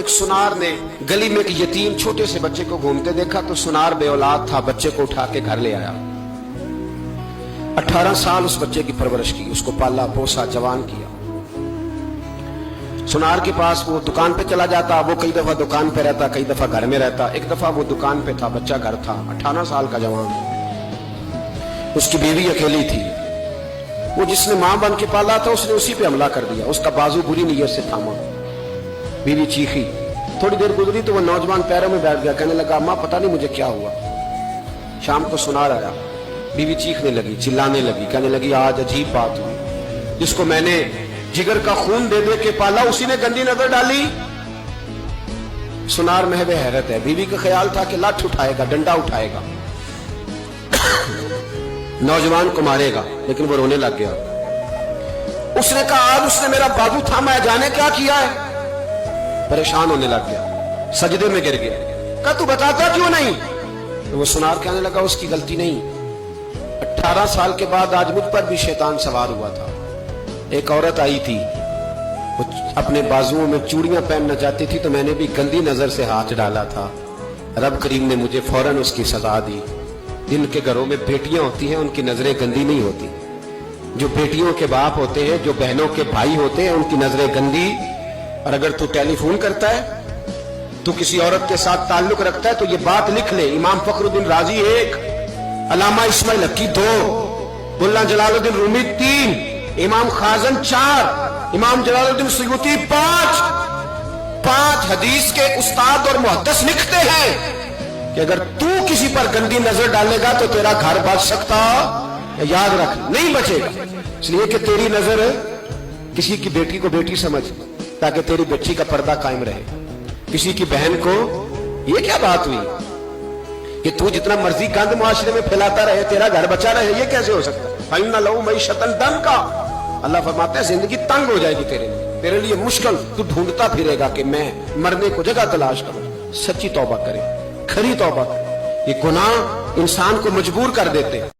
ایک سنار نے گلی میں ایک یتیم چھوٹے سے بچے کو گھومتے دیکھا تو سنار بے اولاد تھا، بچے کو اٹھا کے گھر لے آیا۔ 18 سال اس بچے کی پرورش کی، اس کو پالا پوسا جوان کیا۔ سنار کے پاس وہ دکان پہ چلا جاتا، وہ کئی دفعہ دکان پہ رہتا، کئی دفعہ گھر میں رہتا۔ ایک دفعہ وہ دکان پہ تھا، بچہ گھر تھا، 18 سال کا جوان، اس کی بیوی اکیلی تھی۔ وہ جس نے ماں بن کے پالا تھا اس نے اسی پہ حملہ کر دیا، اس کا بازو بری نیت سے تھاما، بیوی چیخی۔ تھوڑی دیر گزری تو وہ نوجوان پیروں میں بیٹھ گیا، کہنے لگا ماں پتہ نہیں مجھے کیا ہوا۔ شام کو سنار آیا، بیوی چیخنے لگی، چلانے لگی، کہنے لگی آج عجیب بات ہوئی، جس کو میں نے جگر کا خون دے دے کے پالا اسی نے گندی نظر ڈالی۔ سنار محو حیرت ہے، بیوی کا خیال تھا کہ لاٹھ اٹھائے گا، ڈنڈا اٹھائے گا، نوجوان کو مارے گا، لیکن وہ رونے لگ گیا۔ اس نے کہا آج اس نے میرا بازو تھاما ہے، جانے کیا کیا ہے؟ پریشان ہونے لگ گیا، سجدے میں گر گیا، کہا تو بتاتا کیوں نہیں؟ تو وہ سنار کہنے لگا اس کی غلطی نہیں، 18 سال کے بعد آج مجھ پر بھی شیطان سوار ہوا تھا۔ ایک عورت آئی تھی، وہ اپنے بازوؤں میں چوڑیاں پہننا چاہتی تھی تو میں نے بھی گندی نظر سے ہاتھ ڈالا تھا، رب کریم نے مجھے فوراً اس کی سزا دی۔ جن کے گھروں میں بیٹیاں ہوتی ہیں ان کی نظریں گندی نہیں ہوتی، جو بیٹیوں کے باپ ہوتے ہیں، جو بہنوں کے بھائی ہوتے ہیں، ان کی نظریں گندی۔ اور اگر تو ٹیلی فون کرتا ہے، تو کسی عورت کے ساتھ تعلق رکھتا ہے تو یہ بات لکھ لے، امام فخر الدین رازی 1، علامہ اسماعیل حقی 2، ملا جلال الدین رومی 3، امام خازن 4، امام جلال الدین سیوطی 5 حدیث کے استاد اور محدث لکھتے ہیں کہ اگر تو کسی پر گندی نظر ڈالے گا تو تیرا گھر بچ سکتا، یاد رکھ نہیں بچے گا، اس لیے کہ تیری نظر کسی کی بیٹی کو بیٹی سمجھ تاکہ تیری بچی کا پردہ قائم رہے، کسی کی بہن کو۔ یہ کیا بات ہوئی کہ تو جتنا مرضی گند معاشرے میں پھیلاتا رہے تیرا گھر بچا رہے؟ یہ کیسے ہو سکتا ہے؟ فَإِنَّ لَهُ مَعِيشَةً ضَنْكَ، اللہ فرماتا ہے زندگی تنگ ہو جائے گی تیرے لیے مشکل، تو ڈھونڈتا پھرے گا کہ میں مرنے کو جگہ تلاش کروں۔ سچی توبہ کرے، کھری توبہ کرے، یہ گناہ انسان کو مجبور کر دیتے ہیں۔